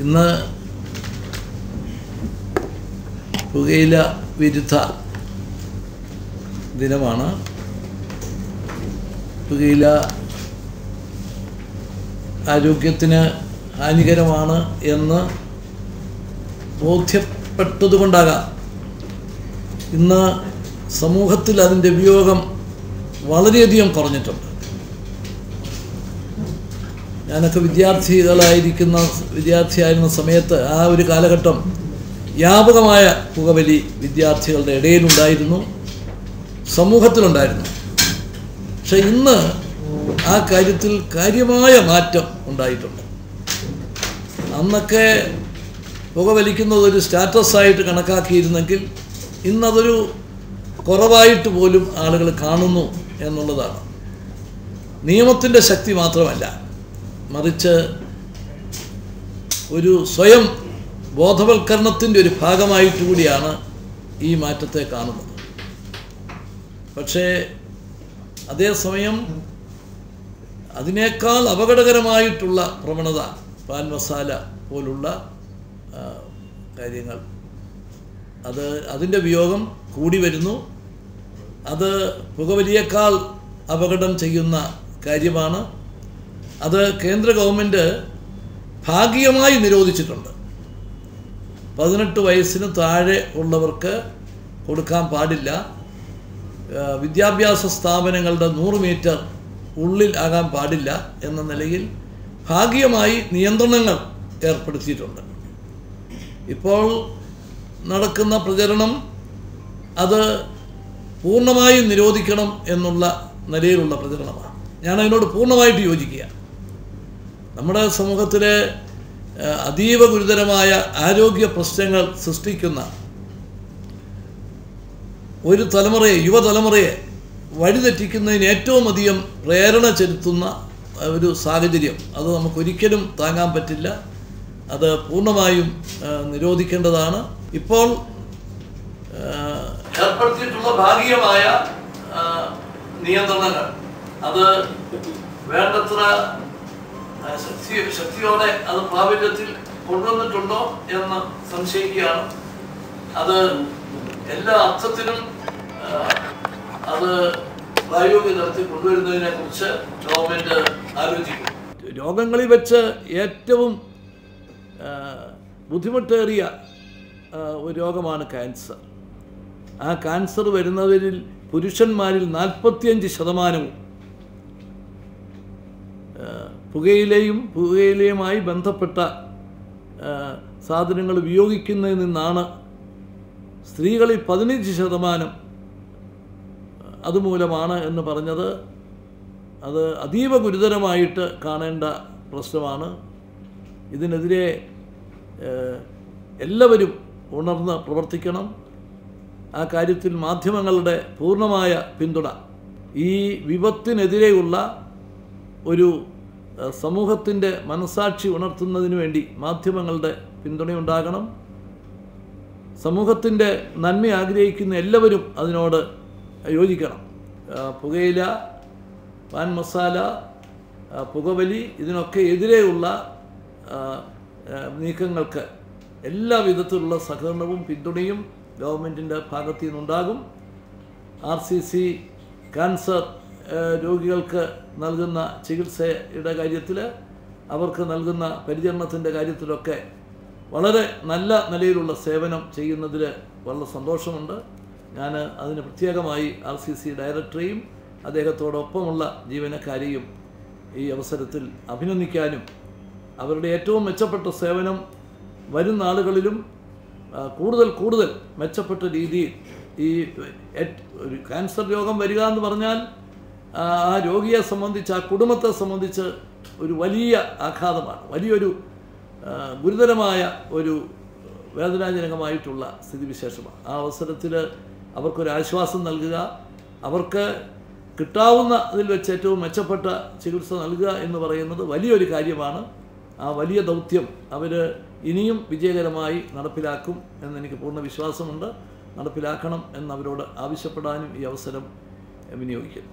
ഇന്ന് പുകയില വിരുദ്ധ ദിനമാണ്. പുകയില ആരോഗ്യത്തിന് ഹാനികരമാണ് എന്ന് ബോധ്യപ്പെട്ടതുകൊണ്ടാകാം ഇന്ന് സമൂഹത്തിൽ അതിൻ്റെ ഉപയോഗം വളരെയധികം കുറഞ്ഞിട്ടുണ്ട്. ഞാനൊക്കെ വിദ്യാർത്ഥിയായിരുന്ന സമയത്ത് ആ ഒരു കാലഘട്ടം വ്യാപകമായ പുകവലി വിദ്യാർത്ഥികളുടെ ഇടയിലുണ്ടായിരുന്നു, സമൂഹത്തിലുണ്ടായിരുന്നു. പക്ഷെ ഇന്ന് ആ കാര്യത്തിൽ കാര്യമായ മാറ്റം ഉണ്ടായിട്ടുണ്ട്. അന്നൊക്കെ പുകവലിക്കുന്നത് ഒരു സ്റ്റാറ്റസായിട്ട് കണക്കാക്കിയിരുന്നെങ്കിൽ ഇന്നതൊരു കുറവായിട്ട് പോലും ആളുകൾ കാണുന്നു എന്നുള്ളതാണ്. നിയമത്തിൻ്റെ ശക്തി മാത്രമല്ല, മറിച്ച് ഒരു സ്വയം ബോധവൽക്കരണത്തിൻ്റെ ഒരു ഭാഗമായിട്ട് കൂടിയാണ് ഈ മാറ്റത്തെ കാണുന്നത്. പക്ഷേ അതേസമയം അതിനേക്കാൾ അപകടകരമായിട്ടുള്ള പ്രവണത പാൻ മസാല പോലുള്ള കാര്യങ്ങൾ, അതിൻ്റെ ഉപയോഗം കൂടി വരുന്നു. അത് പുകവലിയേക്കാൾ അപകടം ചെയ്യുന്ന കാര്യമാണ്. അത് കേന്ദ്ര ഗവൺമെൻറ് ഭാഗികമായി നിരോധിച്ചിട്ടുണ്ട്. 18 വയസ്സിന് താഴെ ഉള്ളവർക്ക് കൊടുക്കാൻ പാടില്ല. വിദ്യാഭ്യാസ സ്ഥാപനങ്ങളുടെ 100 മീറ്റർ ഉള്ളിൽ ആകാൻ പാടില്ല എന്ന നിലയിൽ ഭാഗികമായി നിയന്ത്രണങ്ങൾ ഏർപ്പെടുത്തിയിട്ടുണ്ട്. ഇപ്പോൾ നടക്കുന്ന പ്രചരണം അത് പൂർണ്ണമായും നിരോധിക്കണം എന്നുള്ള നിലയിലുള്ള പ്രചരണമാണ്. ഞാനതിനോട് പൂർണ്ണമായിട്ട് യോജിക്കുക. നമ്മുടെ സമൂഹത്തിലെ അതീവ ഗുരുതരമായ ആരോഗ്യ പ്രശ്നങ്ങൾ സൃഷ്ടിക്കുന്ന ഒരു തലമുറയെ, യുവതലമുറയെ വഴിതെറ്റിക്കുന്നതിന് ഏറ്റവും അധികം പ്രേരണ ചെലുത്തുന്ന ഒരു സാഹചര്യം അത് നമുക്കൊരിക്കലും താങ്ങാൻ പറ്റില്ല. അത് പൂർണ്ണമായും നിരോധിക്കേണ്ടതാണ്. ഇപ്പോൾ ഏർപ്പെടുത്തിയിട്ടുള്ള ഭാഗികമായ നിയന്ത്രണങ്ങൾ അത് വേണ്ടത്ര ശക്തിയോടെ അത് പ്രാബല്യത്തിൽ കൊണ്ടുവന്നിട്ടുണ്ടോ എന്ന് സംശയിക്കുകയാണ്. അത് എല്ലാ അർത്ഥത്തിലും അത് പ്രായോഗിക തലത്തിൽ കൊണ്ടുവരുന്നതിനെ കുറിച്ച് ഗവൺമെൻറ് ആലോചിക്കും. രോഗങ്ങളിൽ വെച്ച് ഏറ്റവും ബുദ്ധിമുട്ടേറിയ ഒരു രോഗമാണ് ക്യാൻസർ. ആ ക്യാൻസർ വരുന്നവരിൽ പുരുഷന്മാരിൽ 45% പുകയിലയുമായി ബന്ധപ്പെട്ട സാധനങ്ങൾ ഉപയോഗിക്കുന്നതിൽ നിന്നാണ്. സ്ത്രീകളിൽ 15% അതുമൂലമാണ് എന്ന് പറഞ്ഞത് അത് അതീവ ഗുരുതരമായിട്ട് കാണേണ്ട പ്രശ്നമാണ്. ഇതിനെതിരെ എല്ലാവരും ഉണർന്ന് പ്രവർത്തിക്കണം. ആ കാര്യത്തിൽ മാധ്യമങ്ങളുടെ പൂർണ്ണമായ പിന്തുണ, ഈ വിപത്തിനെതിരെയുള്ള ഒരു സമൂഹത്തിൻ്റെ മനസാക്ഷി ഉണർത്തുന്നതിന് വേണ്ടി മാധ്യമങ്ങളുടെ പിന്തുണയുണ്ടാകണം. സമൂഹത്തിൻ്റെ നന്മ ആഗ്രഹിക്കുന്ന എല്ലാവരും അതിനോട് യോജിക്കണം. പുകയില, പാൻ മസാല, പുകവലി ഇതിനൊക്കെ എതിരെയുള്ള നീക്കങ്ങൾക്ക് എല്ലാ വിധത്തിലുള്ള സഹകരണവും പിന്തുണയും ഗവൺമെൻറ്റിൻ്റെ ഭാഗത്തു നിന്നുണ്ടാകും. RCC ക്യാൻസർ രോഗികൾക്ക് നൽകുന്ന ചികിത്സയുടെ കാര്യത്തിൽ, അവർക്ക് നൽകുന്ന പരിചരണത്തിൻ്റെ കാര്യത്തിലൊക്കെ വളരെ നല്ല നിലയിലുള്ള സേവനം ചെയ്യുന്നതിൽ വളരെ സന്തോഷമുണ്ട്. ഞാൻ അതിന് പ്രത്യേകമായി RCC ഡയറക്ടറെയും അദ്ദേഹത്തോടൊപ്പമുള്ള ജീവനക്കാരെയും ഈ അവസരത്തിൽ അഭിനന്ദിക്കാനും അവരുടെ ഏറ്റവും മെച്ചപ്പെട്ട സേവനം വരും നാളുകളിലും കൂടുതൽ മെച്ചപ്പെട്ട രീതിയിൽ ഈ ഒരു ക്യാൻസർ രോഗം വരിക എന്ന് പറഞ്ഞാൽ ആ രോഗിയെ സംബന്ധിച്ച്, ആ കുടുംബത്തെ സംബന്ധിച്ച് ഒരു വലിയ ആഘാതമാണ്, വലിയൊരു ഗുരുതരമായ ഒരു വേദനാജനകമായിട്ടുള്ള സ്ഥിതിവിശേഷമാണ്. ആ അവസരത്തിൽ അവർക്കൊരാശ്വാസം നൽകുക, അവർക്ക് കിട്ടാവുന്ന അതിൽ വെച്ച് ഏറ്റവും മെച്ചപ്പെട്ട ചികിത്സ നൽകുക എന്ന് പറയുന്നത് വലിയൊരു കാര്യമാണ്. ആ വലിയ ദൗത്യം അവർ ഇനിയും വിജയകരമായി നടപ്പിലാക്കും എന്നെനിക്ക് പൂർണ്ണ വിശ്വാസമുണ്ട്. നടപ്പിലാക്കണം എന്നവരോട് ആവശ്യപ്പെടാനും ഈ അവസരം വിനിയോഗിക്കുന്നു.